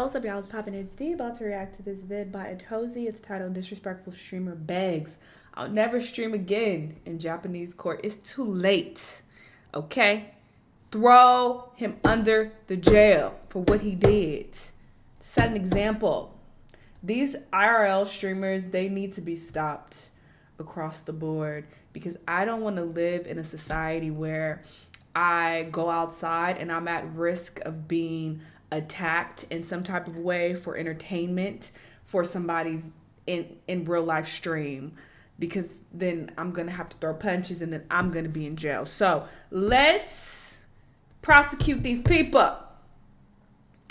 What's up, y'all? It's poppin'. It's D about to react to this vid by Atozy. It's titled Disrespectful Streamer Begs I'll Never Stream Again in Japanese Court. It's too late. Okay? Throw him under the jail for what he did. Set an example. These IRL streamers, they need to be stopped across the board because I don't want to live in a society where I go outside and I'm at risk of being attacked in some type of way for entertainment for somebody's in real life stream, because then I'm gonna have to throw punches and then I'm gonna be in jail. So let's prosecute these people.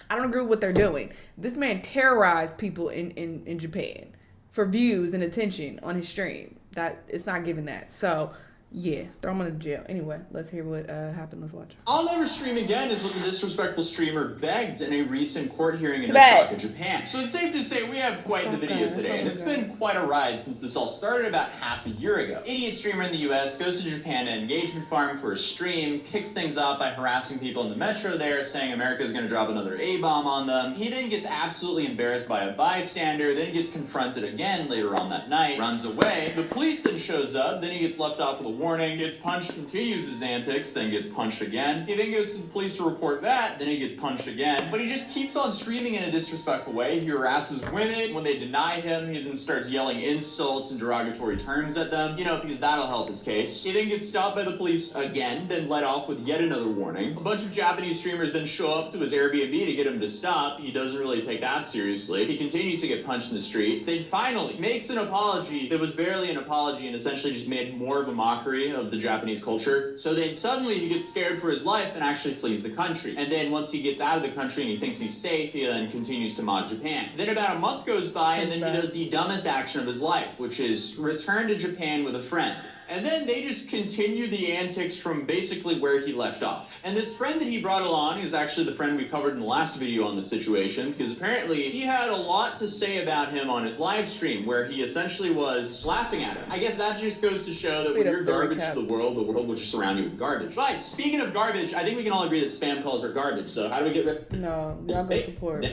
I don't agree with what they're doing. This man terrorized people in Japan for views and attention on his stream. That it's not giving that. So yeah, throw him in jail. Anyway, let's hear what happened. Let's watch. I'll never stream again is what the disrespectful streamer begged in a recent court hearing in Osaka, Japan. So it's safe to say we have quite the video today, and it's been quite a ride since this all started about half a year ago. Idiot streamer in the US goes to Japan to engagement farm for a stream, kicks things off by harassing people in the metro there, saying America's gonna drop another A-bomb on them. He then gets absolutely embarrassed by a bystander, then gets confronted again later on that night, runs away. The police then shows up, then he gets left off with a warning, gets punched, continues his antics, then gets punched again. He then goes to the police to report that, then he gets punched again. But he just keeps on streaming in a disrespectful way. He harasses women. When they deny him, he then starts yelling insults and derogatory terms at them, because that'll help his case. He then gets stopped by the police again, then let off with yet another warning. A bunch of Japanese streamers then show up to his Airbnb to get him to stop. He doesn't really take that seriously. He continues to get punched in the street. Then finally makes an apology that was barely an apology and essentially just made more of a mockery of the Japanese culture. So then suddenly he gets scared for his life and actually flees the country. And then once he gets out of the country and he thinks he's safe, he then continues to mock Japan. Then about a month goes by and then he does the dumbest action of his life, which is return to Japan with a friend. And then they just continue the antics from basically where he left off. And this friend that he brought along is actually the friend we covered in the last video on the situation, because apparently he had a lot to say about him on his live stream, where he essentially was laughing at him. I guess that just goes to show that when you're garbage to the world will just surround you with garbage. Right, speaking of garbage, I think we can all agree that spam calls are garbage, so how do we get rid of it? No, y'all go support.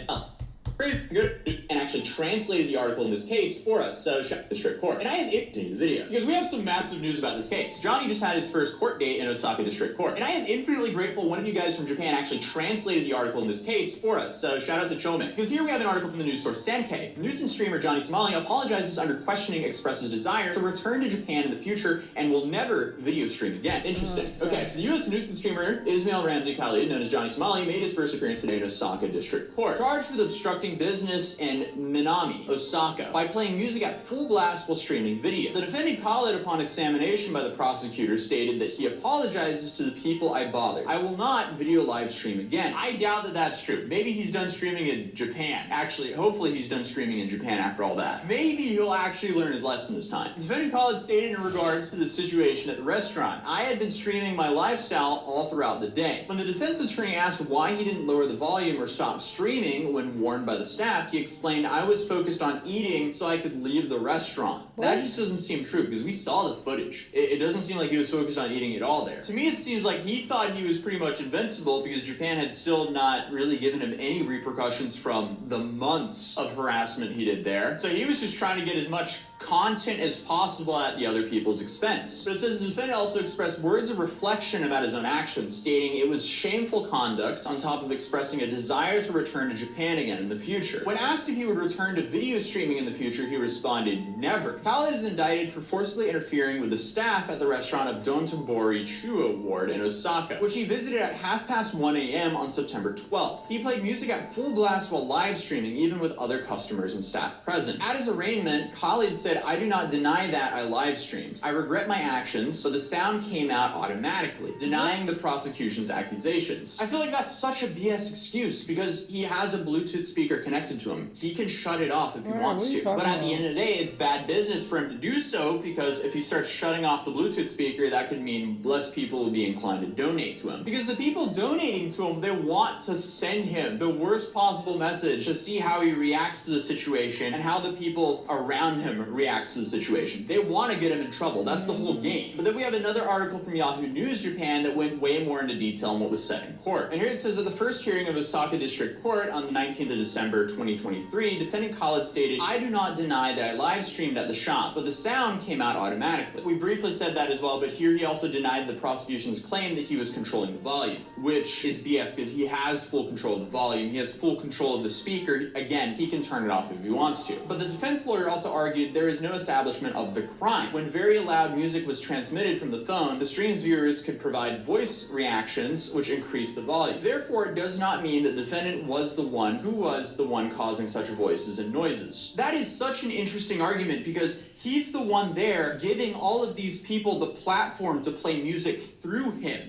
Good, and actually translated the article in this case for us, so check the District Court. And I have it in the video, because we have some massive news about this case. Johnny just had his first court date in Osaka District Court. And I am infinitely grateful one of you guys from Japan actually translated the article in this case for us, so shout out to Chomen. Because here we have an article from the news source Sankei. Nuisance streamer Johnny Somali apologizes under questioning, expresses desire to return to Japan in the future and will never video stream again. Interesting. Okay, so the U.S. nuisance streamer Ismail Ramsey Khalid, known as Johnny Somali, made his first appearance today in Osaka District Court. Charged with obstructing business in Minami, Osaka, by playing music at full blast while streaming video. The defendant Khalid, upon examination by the prosecutor, stated that he apologizes to the people I bothered. I will not video live stream again. I doubt that that's true. Maybe he's done streaming in Japan. Actually, hopefully he's done streaming in Japan after all that. Maybe he'll actually learn his lesson this time. The defendant Khalid stated in regards to the situation at the restaurant, I had been streaming my lifestyle all throughout the day. When the defense attorney asked why he didn't lower the volume or stop streaming when warned by the staff, he explained, I was focused on eating so I could leave the restaurant. What? That just doesn't seem true, because we saw the footage. It doesn't seem like he was focused on eating at all there. To me, it seems like he thought he was pretty much invincible because Japan had still not really given him any repercussions from the months of harassment he did there. So he was just trying to get as much content as possible at the other people's expense. But it says the defendant also expressed words of reflection about his own actions, stating it was shameful conduct on top of expressing a desire to return to Japan again in the future. When asked if he would return to video streaming in the future, he responded, never. Khalid is indicted for forcibly interfering with the staff at the restaurant of Dontobori Chuo Ward in Osaka, which he visited at 1:30 a.m. on September 12th. He played music at full blast while live streaming, even with other customers and staff present. At his arraignment, Khalid said, I do not deny that I live streamed. I regret my actions, so the sound came out automatically, denying the prosecution's accusations. I feel like that's such a BS excuse, because he has a Bluetooth speaker connected to him. He can shut it off if he wants to. But at the end of the day, it's bad business for him to do so, because if he starts shutting off the Bluetooth speaker, that could mean less people will be inclined to donate to him. Because the people donating to him, they want to send him the worst possible message to see how he reacts to the situation and how the people around him reacts to the situation. They want to get him in trouble. That's the whole game. But then we have another article from Yahoo News Japan that went way more into detail on what was said in court. And here it says that the first hearing of Osaka District Court on the 19th of December December 2023, defendant Khalid stated, "I do not deny that I live streamed at the shop, but the sound came out automatically." We briefly said that as well, but here he also denied the prosecution's claim that he was controlling the volume, which is BS because he has full control of the volume. He has full control of the speaker. Again, he can turn it off if he wants to. But the defense lawyer also argued there is no establishment of the crime. When very loud music was transmitted from the phone, the stream's viewers could provide voice reactions, which increased the volume. Therefore, it does not mean that the defendant was the one causing such voices and noises. That is such an interesting argument because he's the one there giving all of these people the platform to play music through him.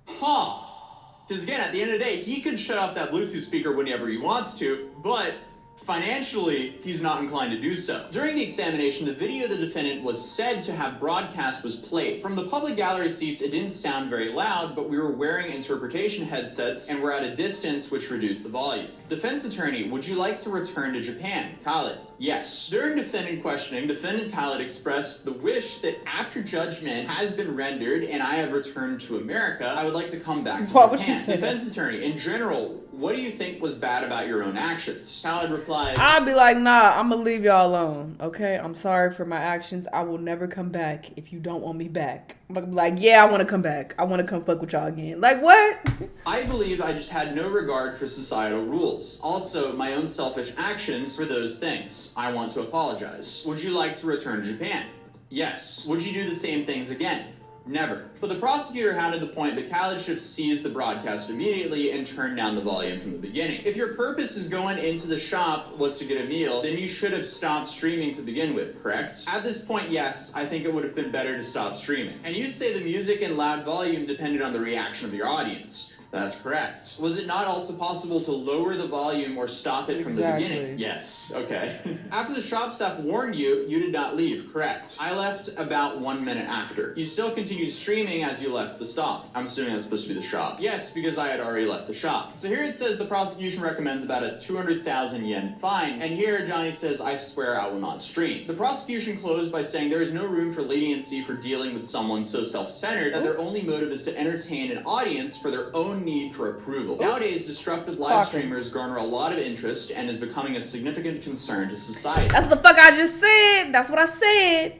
Because again, at the end of the day, he can shut off that Bluetooth speaker whenever he wants to, but financially, he's not inclined to do so. During the examination, the video the defendant was said to have broadcast was played. From the public gallery seats, it didn't sound very loud, but we were wearing interpretation headsets and were at a distance which reduced the volume. Defense attorney, would you like to return to Japan? Khalid, yes. During defendant questioning, defendant Khalid expressed the wish that after judgment has been rendered and I have returned to America, I would like to come back to Japan. Defense attorney, in general, what do you think was bad about your own actions? Khalid replied, I'd be like, nah, I'm gonna leave y'all alone, okay? I'm sorry for my actions. I will never come back if you don't want me back. I'm gonna be like, yeah, I want to come back. I want to come fuck with y'all again. Like, what? I believe I just had no regard for societal rules. Also, my own selfish actions for those things. I want to apologize. Would you like to return to Japan? Yes. Would you do the same things again? Never. But the prosecutor hammered the point that Khalid should have seized the broadcast immediately and turned down the volume from the beginning. If your purpose is going into the shop was to get a meal, then you should have stopped streaming to begin with, correct? At this point, yes, I think it would have been better to stop streaming. And you say the music and loud volume depended on the reaction of your audience. That's correct. Was it not also possible to lower the volume or stop it from the beginning? Yes. Okay. After the shop staff warned you, you did not leave, correct? I left about 1 minute after. You still continued streaming as you left the stop. I'm assuming that's supposed to be the shop. Yes, because I had already left the shop. So here it says the prosecution recommends about a 200,000 yen fine, and here Johnny says, I swear I will not stream. The prosecution closed by saying there is no room for leniency for dealing with someone so self-centered that their only motive is to entertain an audience for their own need for approval. Nowadays, destructive live streamers garner a lot of interest and is becoming a significant concern to society. That's the fuck I just said. That's what I said.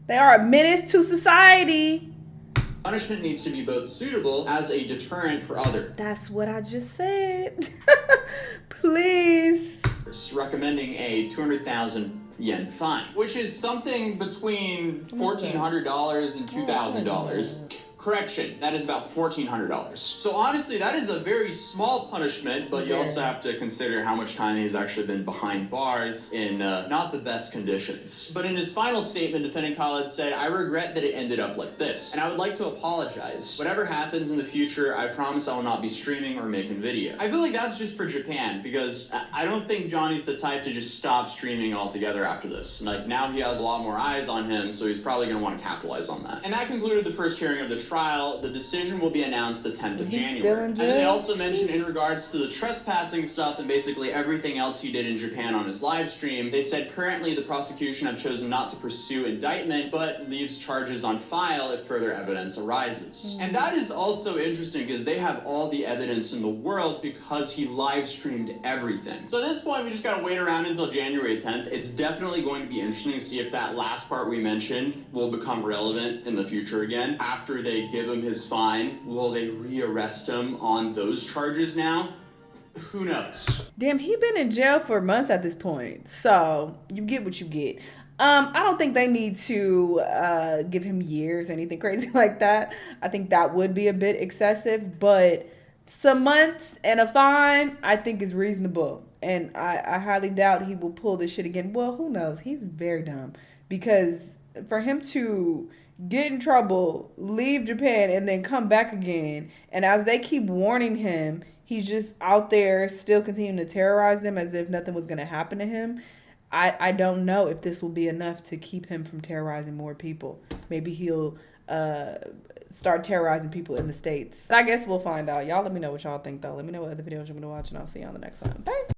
They are a menace to society. Punishment needs to be both suitable as a deterrent for others. That's what I just said. Please. Recommending a 200,000 yen fine, which is something between $1,400 and $2,000. Correction, that is about $1,400. So honestly, that is a very small punishment, but you also have to consider how much time he's actually been behind bars in not the best conditions. But in his final statement, defendant Khalid said, I regret that it ended up like this, and I would like to apologize. Whatever happens in the future, I promise I will not be streaming or making video. I feel like that's just for Japan, because I don't think Johnny's the type to just stop streaming altogether after this. Like, now he has a lot more eyes on him, so he's probably going to want to capitalize on that. And that concluded the first hearing of the trial. The decision will be announced the 10th of January. And they also mentioned in regards to the trespassing stuff and basically everything else he did in Japan on his live stream, they said currently the prosecution have chosen not to pursue indictment, but leaves charges on file if further evidence arises. And that is also interesting because they have all the evidence in the world because he live streamed everything. So at this point, we just gotta wait around until January 10th. It's definitely going to be interesting to see if that last part we mentioned will become relevant in the future again after they give him his fine. Will they rearrest him on those charges now? Who knows? Damn, he been in jail for months at this point. So you get what you get. I don't think they need to give him years, anything crazy like that. I think that would be a bit excessive, but some months and a fine, I think is reasonable. And I highly doubt he will pull this shit again. Well, who knows? He's very dumb because for him to get in trouble, leave Japan, and then come back again, and as they keep warning him, he's just out there still continuing to terrorize them as if nothing was going to happen to him. I don't know if this will be enough to keep him from terrorizing more people. Maybe he'll start terrorizing people in the States. But I guess we'll find out. Y'all let me know what y'all think, though. Let me know what other videos you want to watch, and I'll see you on the next one. Bye.